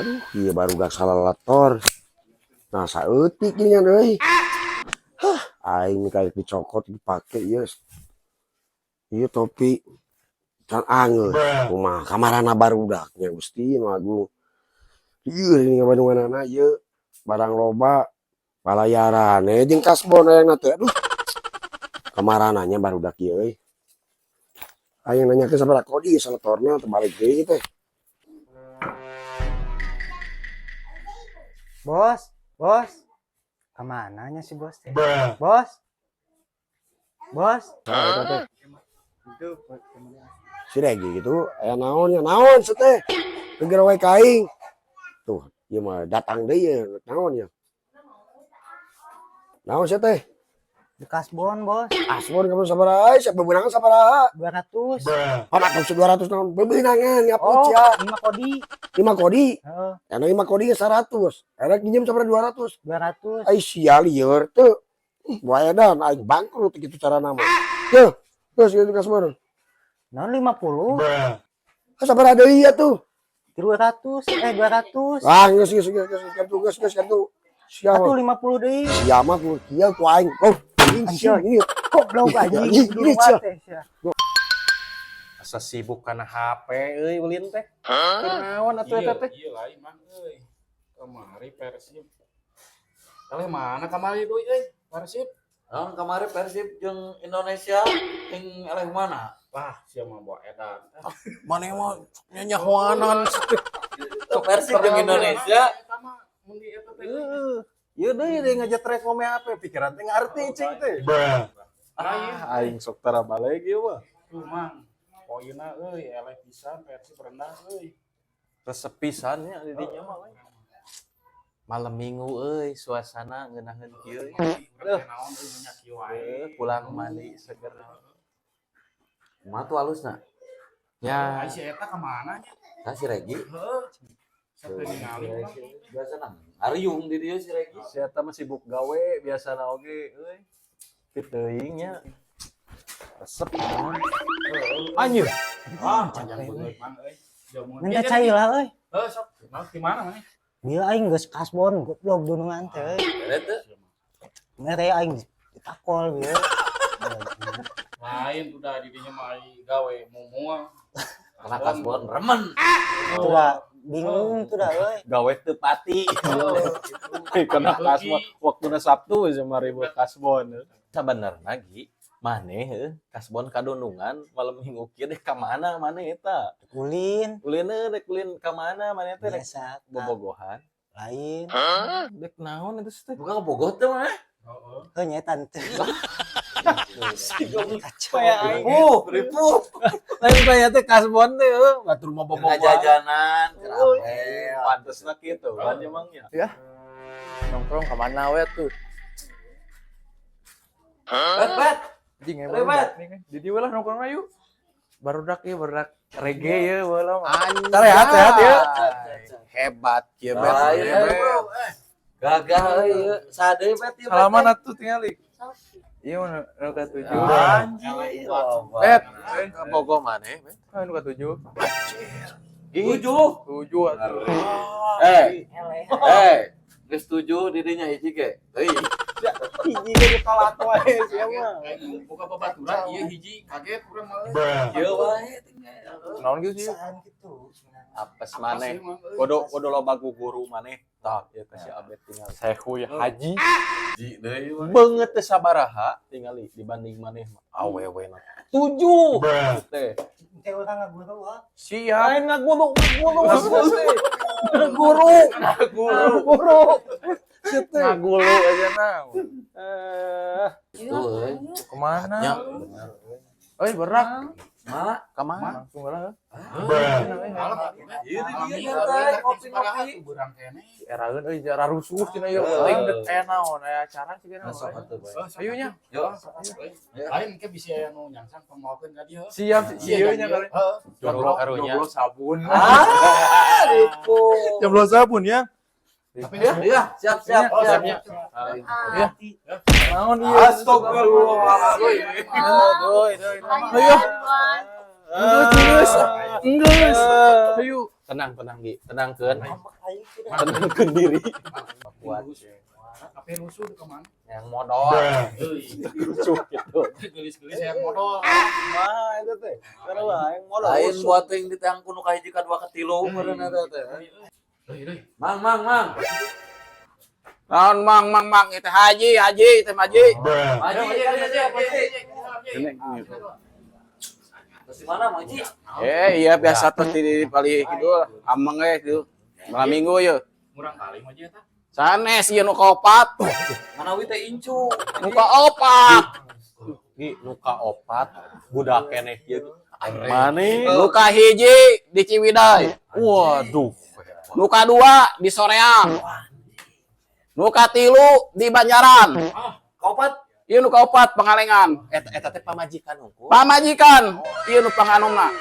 Aduh, iya baru udah salah lator. Nah, saeutik nya deui. Hah, aing kayak dicokot dipake ieu. Ieu topi can angeus. Kumaha kamarana barudaknya Gusti magu. Ieu ini Bandunganana ieu barang loba palayaran jeung kasbon hayangna teh. Aduh. Kamarananya barudak ieu euy. Aing nanyakeun sabaraha kodi salatorna teu balik deui teh. Bos, kemananya si bos teh? Bos, Si Regi gitu, aya naonnya, naon sih teh? Geger wae kaing. Tuh, ieu mah datang deui ye, naon ya? Naon sih teh? bekas bon bos, Asbon kamu sabaraha aya, sia bebeunangan sabaraha? 200. Pamak 200 naon? Bebeunangan Oh, ngapuc ya. 5 kodi. 5 kodi. Heeh, Anu 5 kodi ge 100. Erek nginjem sabaraha 200. 200. Ai sia lieur teu. Bae dan aing bangkrut kitu carana mah. Teu, geus kitu kasbon. Non 50. Sabaraha deui atuh? 200, 200. Ah, geus kitu. Sia Atuh 50 deui. sia mah ku kieu ku aing. Oh, sia ini. Goblok anjing. Ini sia. Asa sibuk kana HP euy ulin teh. Naon atuh eta teh? Iya lain mah euy. Kamari Persib. Kalih mana kamari deui euy? Persib. Naon kamari Persib jeung Indonesia jeung eleh mana? Wah, sia mah bawa edan. Mane mah nyanyahoanan. Persib jeung Indonesia. Eta mah mun di eta teh. Ieu deui deui ngajetrek ngome HP pikiran teh ngarti cing teh. Aing sok tara balik ieu mah. Tuh mang. Poina euy eleh pisan Persib rendah euy. Resep pisan nya di dinya mah. Malam Minggu euy suasana ngeunaheun kieu. Urang naon euy nya kieu wae. Pulang mandi seger. Kumaha tuh halusna? Ya, Ai si eta ka mana nya? Tah si Regi. Heuh. Sampai ningali urang. Biasa nang Ariung di dieu si Regi. si eta mah sibuk gawe biasana oge euy. Piteuing nya. Resep naon. Anjir. Ah, panjang beungeut mang euy. Jamun. Minta cai lah euy. Heuh, sok. Nah, di mana maneh? Dia aing geus kasbon goblok dunungan teh euy. Eta Mere aing ditakol bieu. Lain udah di dinya mah ai gawe mumuang. kana kasbon remen. Itu dah bingung tuh dah euy. Gawe teu pati. Kena kasbon waktuna Sabtu we mah ribut kasbon. Sabenerna Gi, maneh heuh kasbon kadondongan malam Minggu kieu deh ka mana maneh eta? Ulin Ulin rek ulin ka mana maneh teh rek biasa bobogohan. lain. Dek naon eta teh? Bukan ke Bogor teh mah. Heeh. Heuh nyetan teh. Kayak aing. Ripuh. Lain kaya teh kasbon teh heuh batur mah bobogohan. Jajanan, Euy, kerape. Pantesna kitu kan emangnya. Ya. Nongkrong ka mana we tuh? Bet. Anjing Ribet. Di dieu lah nongkrong ayu. Barudak ieu barudak reggae ye baheula mah. Sehat ya. Hebat kieu bet. Lain bro. Gagah ieu. Sadeui bet ieu. Salaman atuh tingali. Iya mana nu ka 7. Anjing. Bet, ka Bogor maneh, bet. Nu ka 7. Tujuh. 7 atuh. Geus 7 di dinya hiji ge. Euy. Hiji ge dikalat wae sia mah. Buka babaturan ieu hiji kaget urang mah. Ieu wae. Naon geus ieu? Saan gitu. Apes maneh. Kudu loba guru maneh. Tah, ieu teh si Abet tinggal. Sehu ya haji. Hiji deui wae. Beungeut teh sabaraha tingali dibanding maneh mah. Awewena 7. Teh. Teh urang ngaguru ah. Siap. Lain ngaguru teh. Guru. Situ. Ngagulu aja naon. Tuh euy. Kemana? Nya. Euy berak. Ma. Kemana? Langsung lah. Ieu di dieu nyantai kopi-kopi. Urang kene. Eraeun euy jara rusuh cenah ieu. Heeh. Teuing dek naon aya acara sih kana. Masuk atuh bae. Ayo nya. Yo. Lain ke bisa anu nyangsang pemaokeun ka dieu. Siap ieu nya kali. Heeh. Jomblo karunya. Jomblo sabun. Ripuh. Jomblo sabun ya. Tapi ya, Iya, siap. Siapnya. Iya. Naon ieu? Astagfirullahaladzim. Ayo. Geus. Ayo. tenang Gi, tenangkeun. Aing sudah. Tenangkeun diri. Kuat. Tapi rusuh di kemana? Yang modal. Rusuh gitu. Gelis-gelis yang modal. Mah itu teh. Karena yang modal. Lain buat yang di tangku nu kahiji ka dua ka tilu meureun eta teh. Mang. Naon mang itu haji itu haji. Maji. Terus di mana Maji? Iya biasa tuh di paling itu ameng itu malam minggu ya. Murang kali Maji eta. Sanes ieu nu kaopat. Manawi teh incu. Nu kaopat. Gi nuka opat budak keneh ieu. Mane? Nu kahiji di Ciwidey. Waduh. Nu kadua di Soreang. Nu katilu di Banjaran. Kaopat. Ieu nu kaopat Pangalengan. Eta teh pamajikan unggul. Pamajikan. Ieu nu panganomna.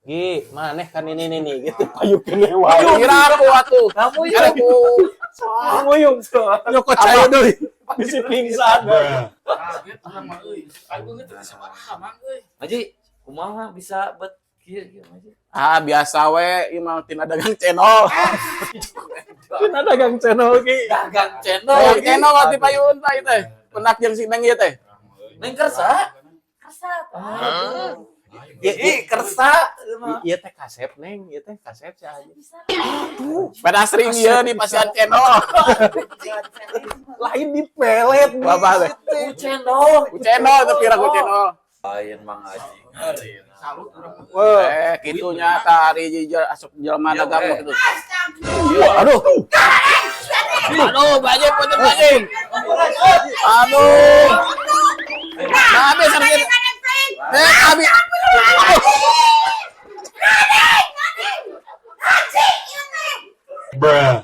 Gi, maneh kan ini gitu payukeun wae. Kira aku atuh. Kamu ya aku Nguyung soal. nyokot cai deui. Bisi pingsan. Kaget urang mah euy. Aku geus teu sama mang euy. Maji, kumaha bisa bet kieu Maji? Ah biasa we ieu mah tina dagang channel. Tina dagang channel Gi. Dagang channel. Dagang channel ti payun teh teh. Penak jeung si Neng ieu teh. Neng kersa. Kersa. Ieu teh kasep Neng, ieu teh kasep si Haji. Pada sering ieu di pasian channel. Lain di pelet. Babah teh. Ku channel. Ku channel tapi ra ku channel. Lain Mang Haji. Salut urang. Kitunya tah hari asup jelema dagang mah kitu. Aduh. Aduh, baje punten baje. Aduh. Habis harus. Habis. Bruh.